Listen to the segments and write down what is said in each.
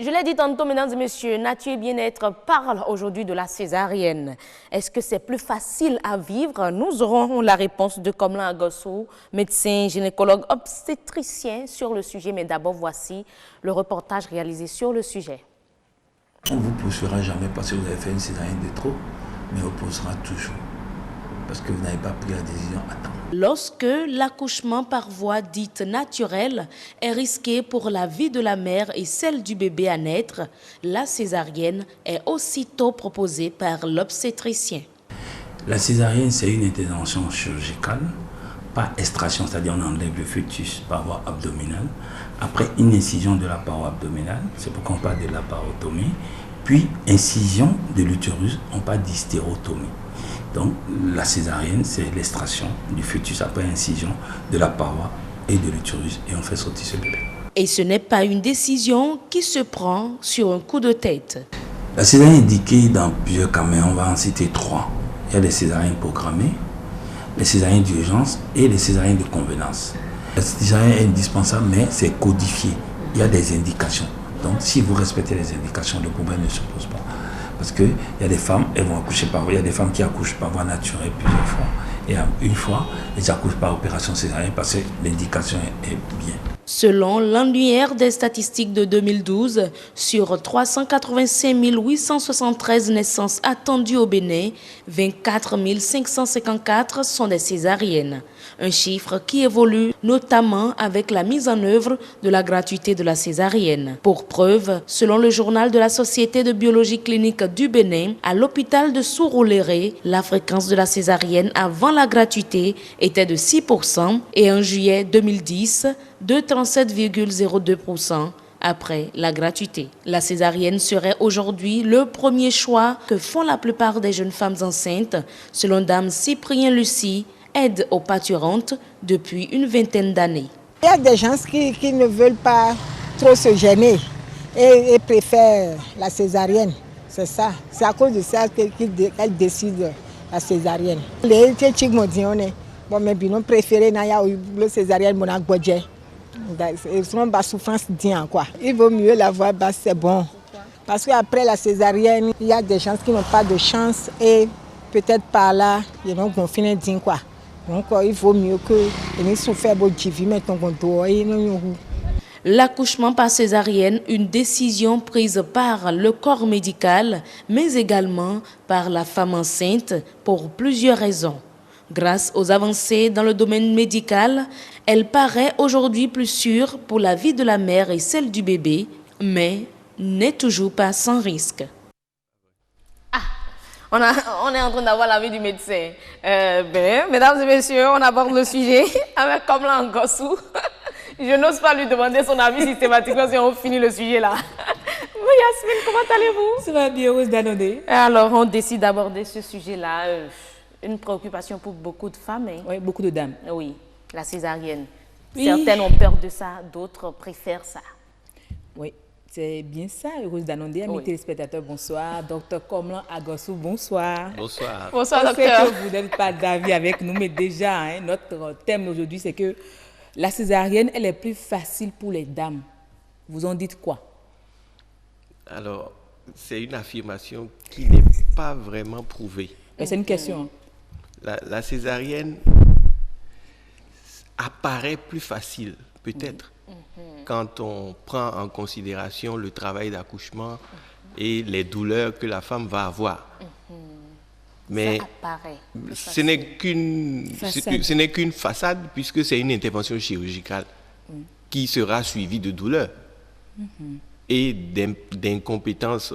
Je l'ai dit tantôt, mesdames et messieurs, Nature et Bien-être parle aujourd'hui de la césarienne. Est-ce que c'est plus facile à vivre? Nous aurons la réponse de Komlan Agossou, médecin, gynécologue, obstétricien sur le sujet. Mais d'abord, voici le reportage réalisé sur le sujet. On ne vous poursuivra jamais parce que vous avez fait une césarienne de trop, mais on vous poussera toujours parce que vous n'avez pas pris la décision à temps. Lorsque l'accouchement par voie dite naturelle est risqué pour la vie de la mère et celle du bébé à naître, la césarienne est aussitôt proposée par l'obstétricien. La césarienne, c'est une intervention chirurgicale, pas extraction, c'est-à-dire on enlève le fœtus par voie abdominale, après une incision de la paroi abdominale, c'est pourquoi on parle de laparotomie, puis incision de l'utérus, on parle d'hystérotomie. Donc la césarienne, c'est l'extraction du fœtus après incision de la paroi et de l'utérus et on fait sortir ce bébé. Et ce n'est pas une décision qui se prend sur un coup de tête. La césarienne est indiquée dans plusieurs cas, mais on va en citer 3. Il y a les césariennes programmées, les césariennes d'urgence et les césariennes de convenance. La césarienne est indispensable, mais c'est codifié. Il y a des indications. Donc si vous respectez les indications, le problème ne se pose pas. Parce qu'il y a des femmes, elles vont accoucher par voie. Il y a des femmes qui accouchent par voie naturelle plusieurs fois. Et une fois, elles accouchent par opération césarienne parce que l'indication est bien. Selon l'annuaire des statistiques de 2012, sur 385 873 naissances attendues au Bénin, 24 554 sont des césariennes. Un chiffre qui évolue notamment avec la mise en œuvre de la gratuité de la césarienne. Pour preuve, selon le journal de la Société de biologie clinique du Bénin, à l'hôpital de Sourouléré, la fréquence de la césarienne avant la gratuité était de 6% et en juillet 2010, de 37,02% après la gratuité. La césarienne serait aujourd'hui le premier choix que font la plupart des jeunes femmes enceintes, selon Dame Cyprien Lucie, aide aux parturientes depuis une vingtaine d'années. Il y a des gens qui ne veulent pas trop se gêner et préfèrent la césarienne. C'est ça. C'est à cause de ça qu'elles décident la césarienne. Les gens m'ont dit, bon, mais bien préféré la césarienne, mon agbodje. Souffrance quoi. Il vaut mieux la voir basse, c'est bon. Parce qu'après la césarienne, il y a des gens qui n'ont pas de chance et peut-être par là, ils vont finir de quoi. Donc il vaut mieux que les souffrent L'accouchement par césarienne, une décision prise par le corps médical, mais également par la femme enceinte pour plusieurs raisons. Grâce aux avancées dans le domaine médical, elle paraît aujourd'hui plus sûre pour la vie de la mère et celle du bébé, mais n'est toujours pas sans risque. On est en train d'avoir l'avis du médecin. Mesdames et messieurs, on aborde le sujet avec Komlan Agossou. Je n'ose pas lui demander son avis systématiquement si on finit le sujet là. Yasmine, comment allez-vous? Ça va bien, Rose Danondé. Alors, on décide d'aborder ce sujet-là. Une préoccupation pour beaucoup de femmes. Hein? Oui, beaucoup de dames. Oui, la césarienne. Oui. Certaines ont peur de ça, d'autres préfèrent ça. Oui, c'est bien ça, Rose Danondé. Amis Oui. téléspectateurs, bonsoir. Docteur Komlan Agossou, bonsoir. Bonsoir. Bonsoir, Je sais docteur. que vous n'êtes pas d'avis avec nous, mais déjà, hein, notre thème aujourd'hui, c'est que la césarienne, elle est plus facile pour les dames. Vous en dites quoi? Alors, c'est une affirmation qui n'est pas vraiment prouvée. Mais c'est une question. La césarienne apparaît plus facile, peut-être, quand on prend en considération le travail d'accouchement et les douleurs que la femme va avoir. Mais Ça apparaît plus ce facile. n'est qu'une façade puisque c'est une intervention chirurgicale qui sera suivie de douleurs et d'incompétence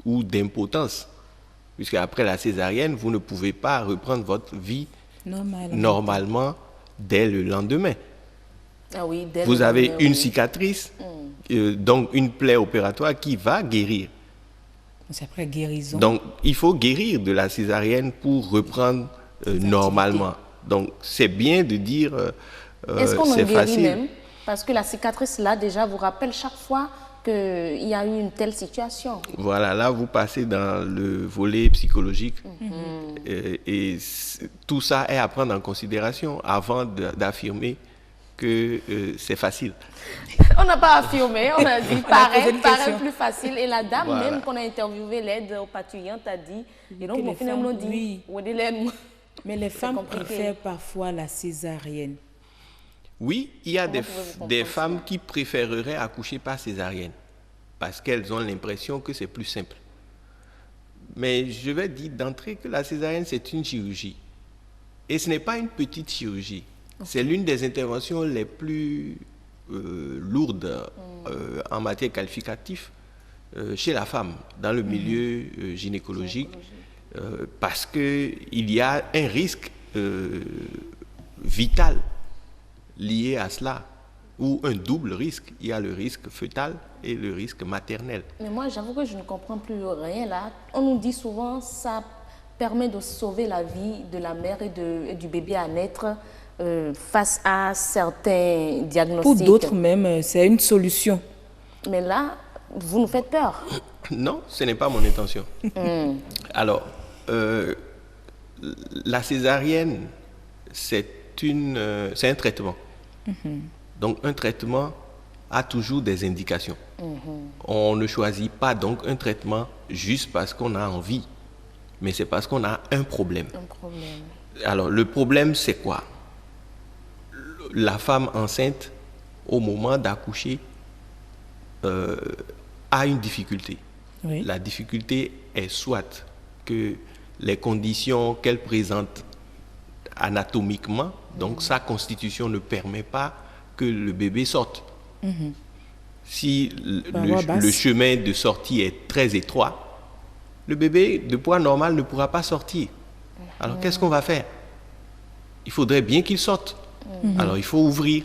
ou d'impotence. Puisque après la césarienne, vous ne pouvez pas reprendre votre vie normalement dès le lendemain. Ah oui, dès Vous le avez lendemain, une oui. cicatrice, donc une plaie opératoire qui va guérir. C'est après guérison. Donc, il faut guérir de la césarienne pour reprendre normalement. Donc, c'est bien de dire Est-ce qu'on en c'est guérit facile. même? Parce que la cicatrice là, déjà, vous rappelle chaque fois qu'il y a eu une telle situation. Voilà, là, vous passez dans le volet psychologique. Et tout ça est à prendre en considération avant d'affirmer que c'est facile. On n'a pas affirmé, on a dit paraît plus facile. Et la dame même qu'on a interviewée, l'aide aux parturientes, a dit, et donc, finalement, dit, mais les femmes préfèrent parfois la césarienne. Oui, il y a des femmes qui préféreraient accoucher par césarienne parce qu'elles ont l'impression que c'est plus simple. Mais je vais dire d'entrée que la césarienne, c'est une chirurgie. Et ce n'est pas une petite chirurgie. Okay. C'est l'une des interventions les plus lourdes en matière qualificative chez la femme, dans le milieu gynécologique, parce qu'il y a un risque vital lié à cela, ou un double risque. Il y a le risque fœtal et le risque maternel. Mais moi, j'avoue que je ne comprends plus rien là. On nous dit souvent que ça permet de sauver la vie de la mère et du bébé à naître face à certains diagnostics. Pour d'autres même, c'est une solution. Mais là, vous nous faites peur. Non, ce n'est pas mon intention. Alors, la césarienne, c'est un traitement. Donc, un traitement a toujours des indications. On ne choisit pas donc un traitement juste parce qu'on a envie, mais c'est parce qu'on a un problème. Alors, le problème, c'est quoi? La femme enceinte, au moment d'accoucher, a une difficulté. Oui. La difficulté est soit que les conditions qu'elle présente anatomiquement, donc sa constitution ne permet pas que le bébé sorte. Si le chemin de sortie est très étroit, le bébé de poids normal ne pourra pas sortir. Alors qu'est-ce qu'on va faire? Il faudrait bien qu'il sorte. Alors il faut ouvrir.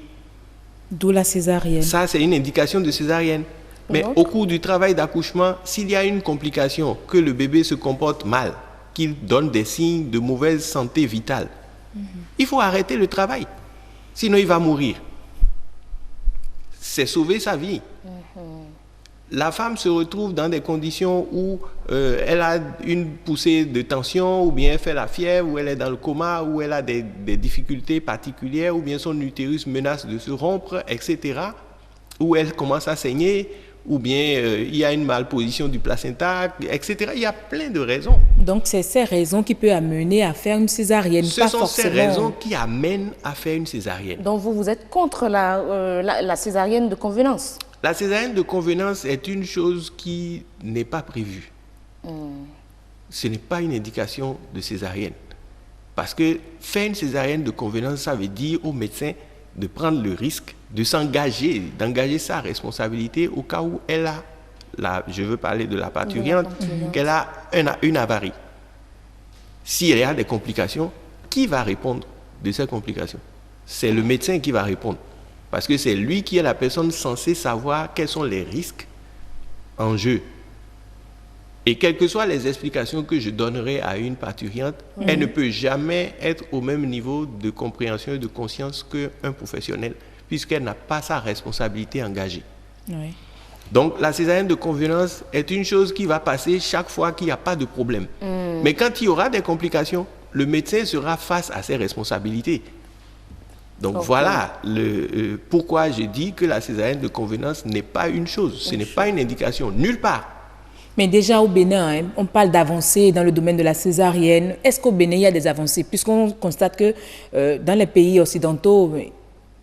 D'où la césarienne. Ça, c'est une indication de césarienne. Mais au cours du travail d'accouchement, s'il y a une complication, que le bébé se comporte mal, qu'il donne des signes de mauvaise santé vitale, il faut arrêter le travail. Sinon, il va mourir. C'est sauver sa vie. La femme se retrouve dans des conditions où elle a une poussée de tension, ou bien elle fait la fièvre, ou elle est dans le coma, ou elle a des difficultés particulières, ou bien son utérus menace de se rompre, etc., ou elle commence à saigner, ou bien il y a une malposition du placenta, etc. Il y a plein de raisons. Donc, c'est ces raisons qui peuvent amener à faire une césarienne. Ce sont ces raisons qui amènent à faire une césarienne. Donc, vous êtes contre la césarienne de convenance? La césarienne de convenance est une chose qui n'est pas prévue. Ce n'est pas une indication de césarienne. Parce que faire une césarienne de convenance, ça veut dire au médecin de prendre le risque de s'engager, d'engager sa responsabilité au cas où elle a, je veux parler de la parturiente, qu'elle a une avarie. S'il y a des complications, qui va répondre de ces complications? C'est le médecin qui va répondre. Parce que c'est lui qui est la personne censée savoir quels sont les risques en jeu. Et quelles que soient les explications que je donnerai à une parturiente, elle ne peut jamais être au même niveau de compréhension et de conscience qu'un professionnel, puisqu'elle n'a pas sa responsabilité engagée. Oui. Donc, la césarienne de convenance est une chose qui va passer chaque fois qu'il n'y a pas de problème. Mais quand il y aura des complications, le médecin sera face à ses responsabilités. Donc voilà pourquoi je dis que la césarienne de convenance n'est pas une chose, ce n'est pas une indication, nulle part. Mais déjà au Bénin, on parle d'avancées dans le domaine de la césarienne. Est-ce qu'au Bénin, il y a des avancées? Puisqu'on constate que dans les pays occidentaux,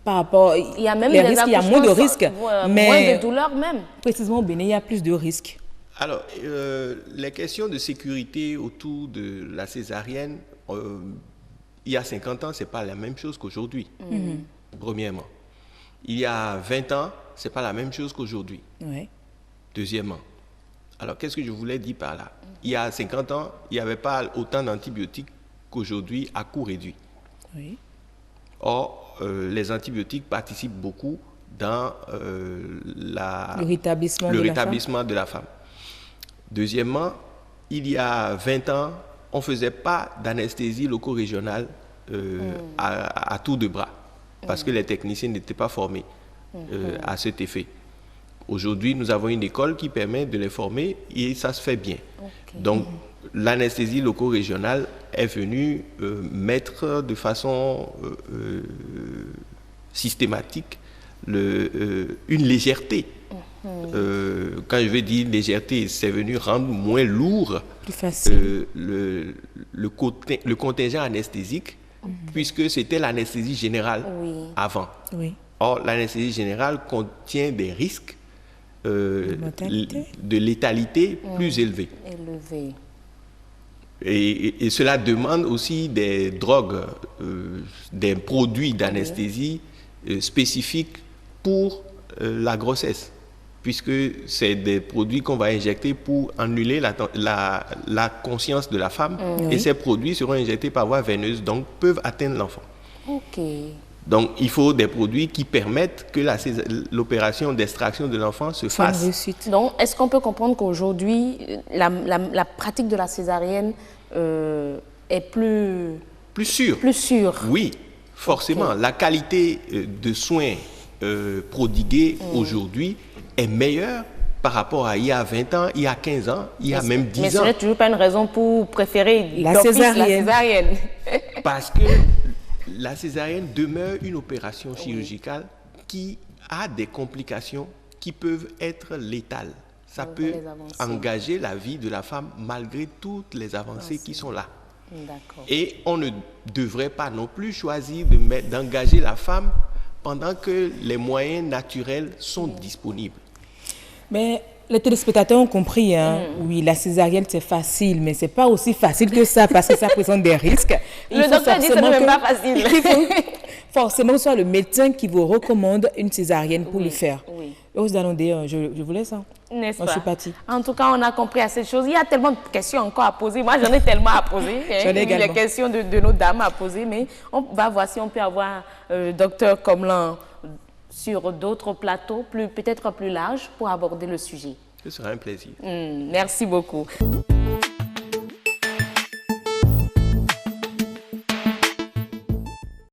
par rapport il y a même les risques, il y a moins de risques. Mais moins de douleurs même. Précisément au Bénin, il y a plus de risques. Alors, les questions de sécurité autour de la césarienne, il y a 50 ans, ce n'est pas la même chose qu'aujourd'hui, premièrement. Il y a 20 ans, ce n'est pas la même chose qu'aujourd'hui, deuxièmement. Alors, qu'est-ce que je voulais dire par là? Il y a 50 ans, il n'y avait pas autant d'antibiotiques qu'aujourd'hui à coût réduit. Oui. Or, les antibiotiques participent beaucoup dans le rétablissement de la femme. Deuxièmement, il y a 20 ans, on ne faisait pas d'anesthésie loco-régionale à tour de bras, parce que les techniciens n'étaient pas formés à cet effet. Aujourd'hui, nous avons une école qui permet de les former et ça se fait bien. Donc, l'anesthésie loco-régionale est venue mettre de façon systématique une légèreté. Quand je veux dire légèreté, c'est venu rendre moins lourd le contingent anesthésique, puisque c'était l'anesthésie générale avant. Oui. Or, l'anesthésie générale contient des risques de létalité plus élevés. Et cela demande aussi des drogues, des produits d'anesthésie spécifiques pour la grossesse, puisque c'est des produits qu'on va injecter pour annuler la conscience de la femme, et ces produits seront injectés par voie veineuse, donc peuvent atteindre l'enfant. Donc il faut des produits qui permettent que l'opération d'extraction de l'enfant se fasse. Donc est-ce qu'on peut comprendre qu'aujourd'hui, la pratique de la césarienne est plus sûre? Plus sûre. Oui, forcément. La qualité de soins prodigués aujourd'hui est meilleure par rapport à il y a 20 ans, il y a 15 ans, il y a même 10 ans. Mais ce n'est toujours pas une raison pour préférer la césarienne. Parce que la césarienne demeure une opération chirurgicale qui a des complications qui peuvent être létales. Ça peut engager la vie de la femme malgré toutes les avancées qui sont là. Et on ne devrait pas non plus choisir d'engager la femme pendant que les moyens naturels sont disponibles. Mais les téléspectateurs ont compris, hein? Oui, la césarienne c'est facile, mais c'est pas aussi facile que ça parce que ça présente des risques. Le docteur dit que ce n'est même pas facile. Il faut forcément que ce soit le médecin qui vous recommande une césarienne pour le faire. Je vous laisse. Hein. N'est-ce pas? Je suis partie. En tout cas, on a compris assez de choses. Il y a tellement de questions encore à poser. Moi, j'en ai tellement à poser. J'en ai également. Les questions de nos dames à poser, mais on va voir si on peut avoir docteur Komlan sur d'autres plateaux, peut-être plus larges, pour aborder le sujet. Ce sera un plaisir. Merci beaucoup.